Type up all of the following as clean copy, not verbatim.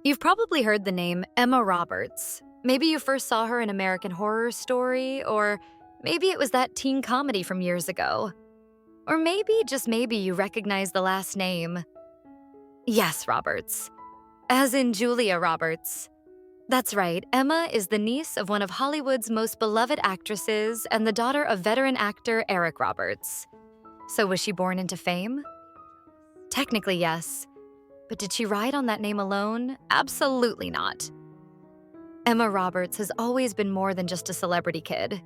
You've probably heard the name Emma Roberts. Maybe you first saw her in American Horror Story, or maybe it was that teen comedy from years ago. Or maybe, just maybe, you recognize the last name. Yes, Roberts. As in Julia Roberts. That's right, Emma is the niece of one of Hollywood's most beloved actresses and the daughter of veteran actor Eric Roberts. So was she born into fame? Technically, yes. But did she ride on that name alone? Absolutely not. Emma Roberts has always been more than just a celebrity kid.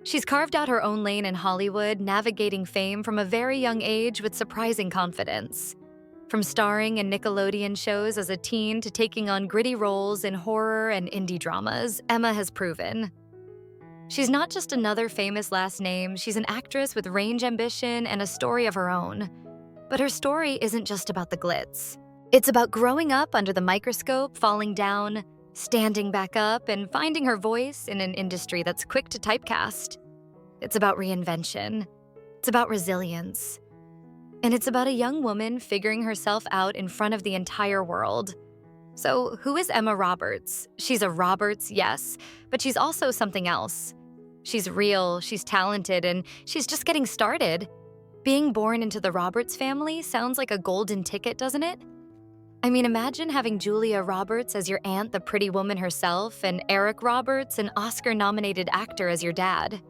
She's carved out her own lane in Hollywood, navigating fame from a very young age with surprising confidence. From starring in Nickelodeon shows as a teen to taking on gritty roles in horror and indie dramas, Emma has proven. She's not just another famous last name, she's an actress with range ambition and a story of her own. But her story isn't just about the glitz. It's about growing up under the microscope, falling down, standing back up, and finding her voice in an industry that's quick to typecast. It's about reinvention. It's about resilience. And it's about a young woman figuring herself out in front of the entire world. So, who is Emma Roberts? She's a Roberts, yes, but she's also something else. She's real, she's talented, and she's just getting started. Being born into the Roberts family sounds like a golden ticket, doesn't it? I mean, imagine having Julia Roberts as your aunt, the pretty woman herself, and Eric Roberts, an Oscar-nominated actor, as your dad.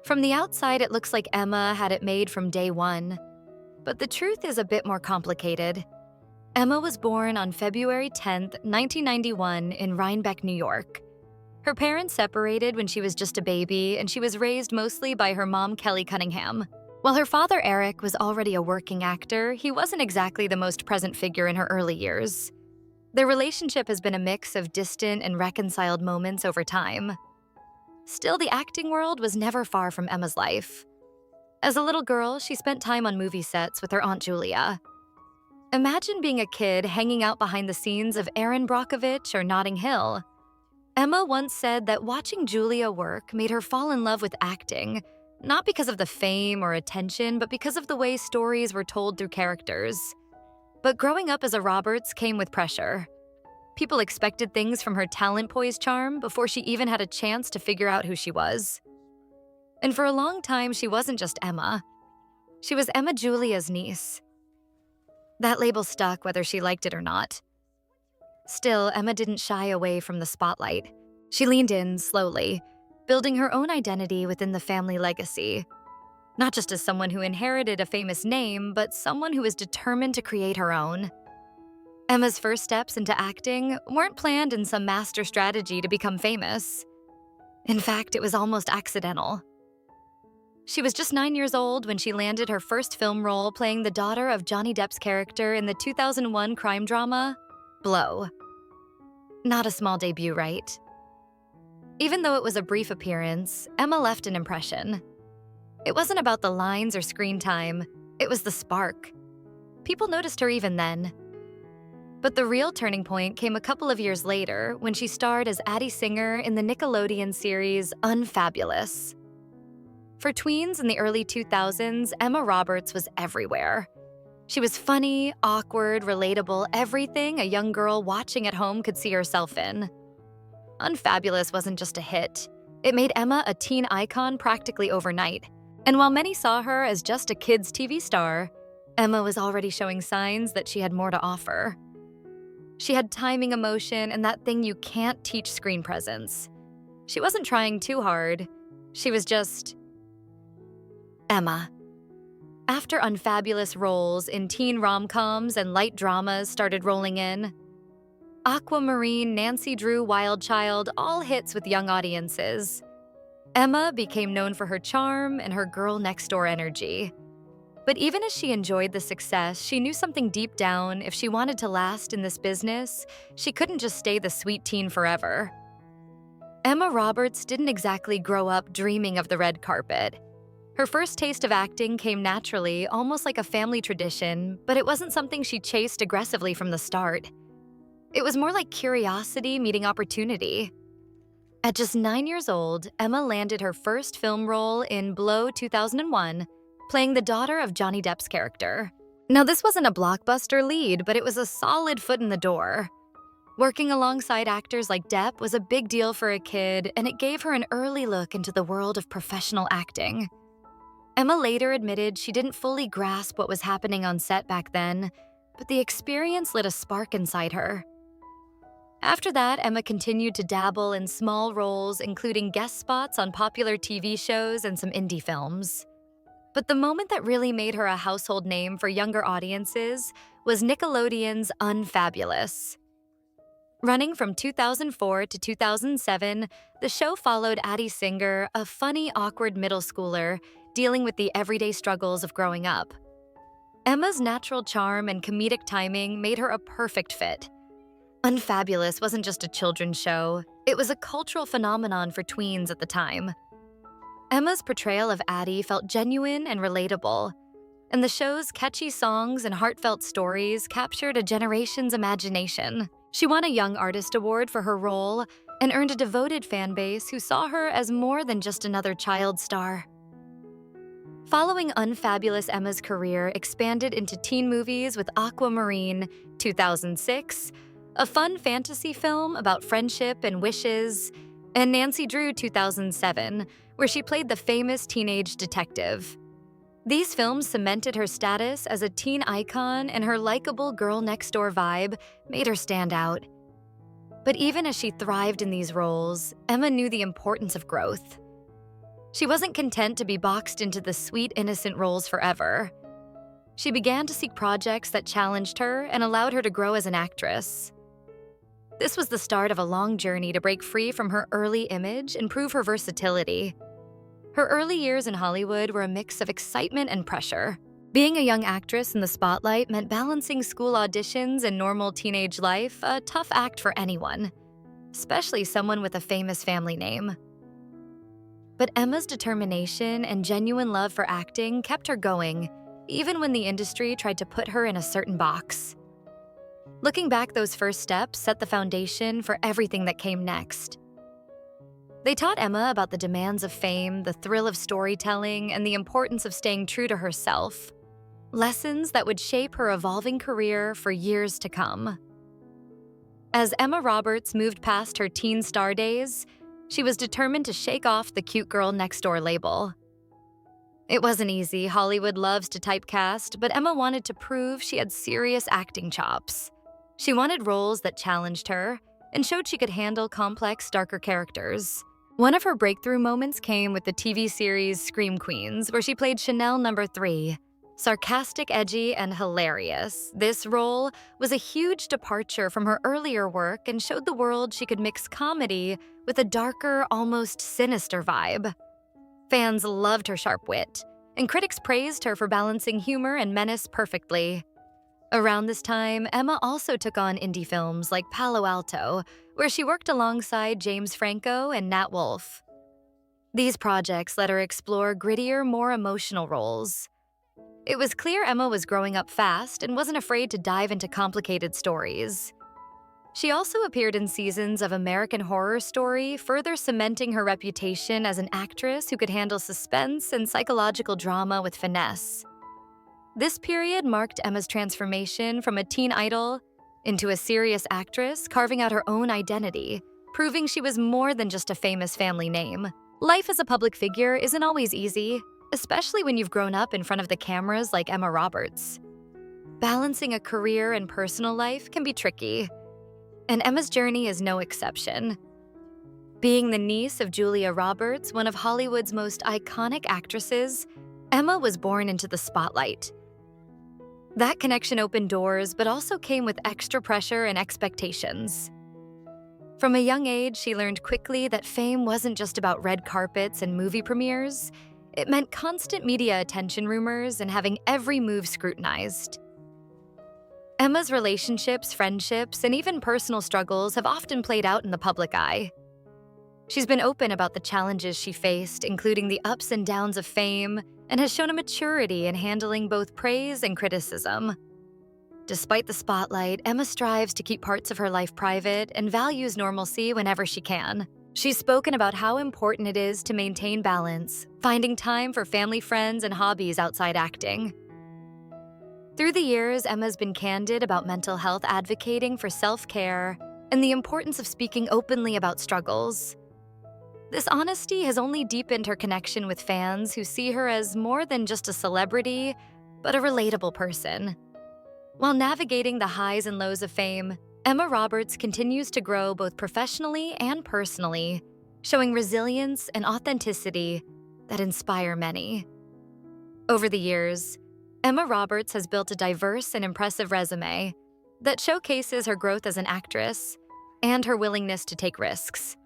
From the outside, it looks like Emma had it made from day one. But the truth is a bit more complicated. Emma was born on February 10, 1991, in Rhinebeck, New York. Her parents separated when she was just a baby, and she was raised mostly by her mom, Kelly Cunningham. While her father, Eric, was already a working actor, he wasn't exactly the most present figure in her early years. Their relationship has been a mix of distant and reconciled moments over time. Still, the acting world was never far from Emma's life. As a little girl, she spent time on movie sets with her Aunt Julia. Imagine being a kid hanging out behind the scenes of Erin Brockovich or Notting Hill. Emma once said that watching Julia work made her fall in love with acting, not because of the fame or attention, but because of the way stories were told through characters. But growing up as a Roberts came with pressure. People expected things from her talent-poised charm before she even had a chance to figure out who she was. And for a long time, she wasn't just Emma. She was Emma Julia's niece. That label stuck whether she liked it or not. Still, Emma didn't shy away from the spotlight. She leaned in slowly, building her own identity within the family legacy. Not just as someone who inherited a famous name, but someone who was determined to create her own. Emma's first steps into acting weren't planned in some master strategy to become famous. In fact, it was almost accidental. She was just 9 years old when she landed her first film role playing the daughter of Johnny Depp's character in the 2001 crime drama, Blow. Not a small debut, right? Even though it was a brief appearance, Emma left an impression. It wasn't about the lines or screen time, it was the spark. People noticed her even then. But the real turning point came a couple of years later when she starred as Addie Singer in the Nickelodeon series Unfabulous. For tweens in the early 2000s, Emma Roberts was everywhere. She was funny, awkward, relatable, everything a young girl watching at home could see herself in. Unfabulous wasn't just a hit. It made Emma a teen icon practically overnight. And while many saw her as just a kid's TV star, Emma was already showing signs that she had more to offer. She had timing, emotion, and that thing you can't teach, screen presence. She wasn't trying too hard. She was just Emma. After Unfabulous roles in teen rom-coms and light dramas started rolling in, Aquamarine, Nancy Drew, Wild Child, all hits with young audiences. Emma became known for her charm and her girl-next-door energy. But even as she enjoyed the success, she knew something deep down: if she wanted to last in this business, she couldn't just stay the sweet teen forever. Emma Roberts didn't exactly grow up dreaming of the red carpet. Her first taste of acting came naturally, almost like a family tradition, but it wasn't something she chased aggressively from the start. It was more like curiosity meeting opportunity. At just 9 years old, Emma landed her first film role in Blow 2001, playing the daughter of Johnny Depp's character. Now, this wasn't a blockbuster lead, but it was a solid foot in the door. Working alongside actors like Depp was a big deal for a kid, and it gave her an early look into the world of professional acting. Emma later admitted she didn't fully grasp what was happening on set back then, but the experience lit a spark inside her. After that, Emma continued to dabble in small roles, including guest spots on popular TV shows and some indie films. But the moment that really made her a household name for younger audiences was Nickelodeon's Unfabulous. Running from 2004 to 2007, the show followed Addie Singer, a funny, awkward middle schooler, dealing with the everyday struggles of growing up. Emma's natural charm and comedic timing made her a perfect fit. Unfabulous wasn't just a children's show, it was a cultural phenomenon for tweens at the time. Emma's portrayal of Addie felt genuine and relatable, and the show's catchy songs and heartfelt stories captured a generation's imagination. She won a Young Artist Award for her role and earned a devoted fan base who saw her as more than just another child star. Following Unfabulous, Emma's career expanded into teen movies with Aquamarine, 2006, a fun fantasy film about friendship and wishes, and Nancy Drew, 2007, where she played the famous teenage detective. These films cemented her status as a teen icon, and her likable girl-next-door vibe made her stand out. But even as she thrived in these roles, Emma knew the importance of growth. She wasn't content to be boxed into the sweet, innocent roles forever. She began to seek projects that challenged her and allowed her to grow as an actress. This was the start of a long journey to break free from her early image and prove her versatility. Her early years in Hollywood were a mix of excitement and pressure. Being a young actress in the spotlight meant balancing school auditions and normal teenage life, a tough act for anyone, especially someone with a famous family name. But Emma's determination and genuine love for acting kept her going, even when the industry tried to put her in a certain box. Looking back, those first steps set the foundation for everything that came next. They taught Emma about the demands of fame, the thrill of storytelling, and the importance of staying true to herself. Lessons that would shape her evolving career for years to come. As Emma Roberts moved past her teen star days, she was determined to shake off the cute girl next door label. It wasn't easy. Hollywood loves to typecast, but Emma wanted to prove she had serious acting chops. She wanted roles that challenged her and showed she could handle complex, darker characters. One of her breakthrough moments came with the TV series Scream Queens, where she played Chanel No. 3. Sarcastic, edgy, and hilarious, this role was a huge departure from her earlier work and showed the world she could mix comedy with a darker, almost sinister vibe. Fans loved her sharp wit, and critics praised her for balancing humor and menace perfectly. Around this time, Emma also took on indie films like Palo Alto, where she worked alongside James Franco and Nat Wolff. These projects let her explore grittier, more emotional roles. It was clear Emma was growing up fast and wasn't afraid to dive into complicated stories. She also appeared in seasons of American Horror Story, further cementing her reputation as an actress who could handle suspense and psychological drama with finesse. This period marked Emma's transformation from a teen idol into a serious actress, carving out her own identity, proving she was more than just a famous family name. Life as a public figure isn't always easy, especially when you've grown up in front of the cameras like Emma Roberts. Balancing a career and personal life can be tricky, and Emma's journey is no exception. Being the niece of Julia Roberts, one of Hollywood's most iconic actresses, Emma was born into the spotlight. That connection opened doors, but also came with extra pressure and expectations. From a young age, she learned quickly that fame wasn't just about red carpets and movie premieres. It meant constant media attention, rumors, and having every move scrutinized. Emma's relationships, friendships, and even personal struggles have often played out in the public eye. She's been open about the challenges she faced, including the ups and downs of fame, and has shown a maturity in handling both praise and criticism. Despite the spotlight, Emma strives to keep parts of her life private and values normalcy whenever she can. She's spoken about how important it is to maintain balance, finding time for family, friends, and hobbies outside acting. Through the years, Emma's been candid about mental health, advocating for self-care, and the importance of speaking openly about struggles. This honesty has only deepened her connection with fans who see her as more than just a celebrity, but a relatable person. While navigating the highs and lows of fame, Emma Roberts continues to grow both professionally and personally, showing resilience and authenticity that inspire many. Over the years, Emma Roberts has built a diverse and impressive resume that showcases her growth as an actress and her willingness to take risks.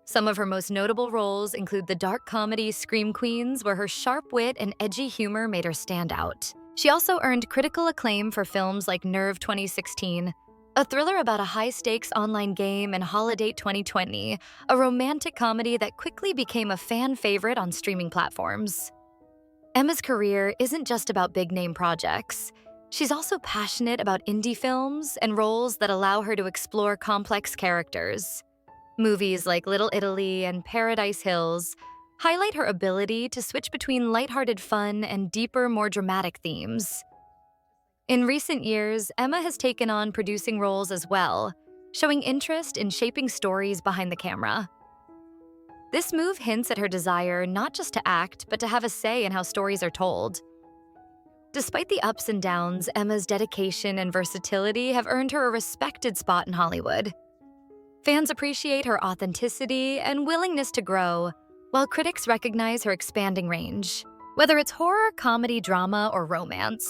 Some of her most notable roles include the dark comedy Scream Queens, where her sharp wit and edgy humor made her stand out. She also earned critical acclaim for films like Nerve 2016, a thriller about a high-stakes online game, and Holiday 2020, a romantic comedy that quickly became a fan favorite on streaming platforms. Emma's career isn't just about big-name projects. She's also passionate about indie films and roles that allow her to explore complex characters. Movies like Little Italy and Paradise Hills highlight her ability to switch between lighthearted fun and deeper, more dramatic themes. In recent years, Emma has taken on producing roles as well, showing interest in shaping stories behind the camera. This move hints at her desire not just to act, but to have a say in how stories are told. Despite the ups and downs, Emma's dedication and versatility have earned her a respected spot in Hollywood. Fans appreciate her authenticity and willingness to grow, while critics recognize her expanding range. Whether it's horror, comedy, drama, or romance,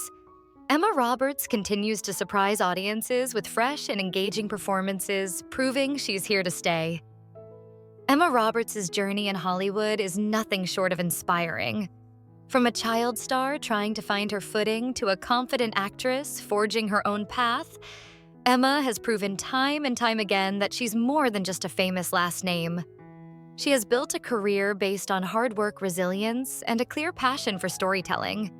Emma Roberts continues to surprise audiences with fresh and engaging performances, proving she's here to stay. Emma Roberts' journey in Hollywood is nothing short of inspiring. From a child star trying to find her footing to a confident actress forging her own path, Emma has proven time and time again that she's more than just a famous last name. She has built a career based on hard work, resilience, and a clear passion for storytelling.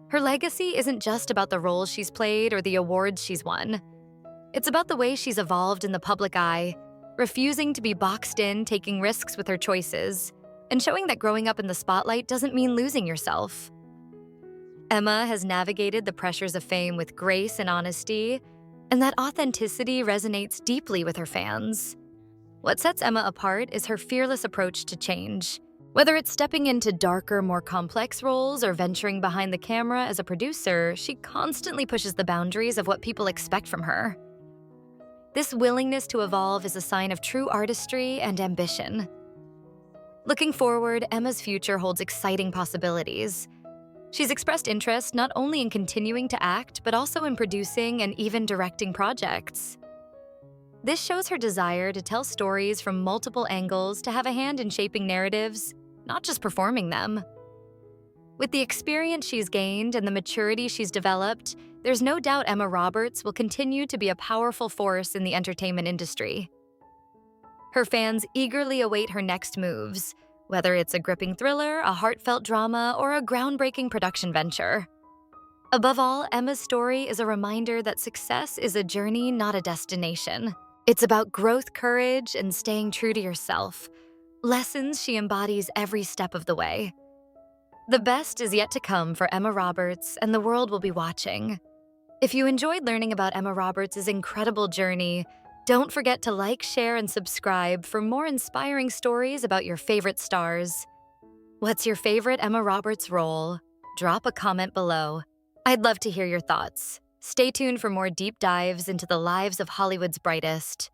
Her legacy isn't just about the roles she's played or the awards she's won. It's about the way she's evolved in the public eye, refusing to be boxed in, taking risks with her choices, and showing that growing up in the spotlight doesn't mean losing yourself. Emma has navigated the pressures of fame with grace and honesty, and that authenticity resonates deeply with her fans. What sets Emma apart is her fearless approach to change. Whether it's stepping into darker, more complex roles or venturing behind the camera as a producer, she constantly pushes the boundaries of what people expect from her. This willingness to evolve is a sign of true artistry and ambition. Looking forward, Emma's future holds exciting possibilities. She's expressed interest not only in continuing to act, but also in producing and even directing projects. This shows her desire to tell stories from multiple angles, to have a hand in shaping narratives, not just performing them. With the experience she's gained and the maturity she's developed, there's no doubt Emma Roberts will continue to be a powerful force in the entertainment industry. Her fans eagerly await her next moves, whether it's a gripping thriller, a heartfelt drama, or a groundbreaking production venture. Above all, Emma's story is a reminder that success is a journey, not a destination. It's about growth, courage, and staying true to yourself, lessons she embodies every step of the way. The best is yet to come for Emma Roberts, and the world will be watching. If you enjoyed learning about Emma Roberts' incredible journey, don't forget to like, share, and subscribe for more inspiring stories about your favorite stars. What's your favorite Emma Roberts role? Drop a comment below. I'd love to hear your thoughts. Stay tuned for more deep dives into the lives of Hollywood's brightest.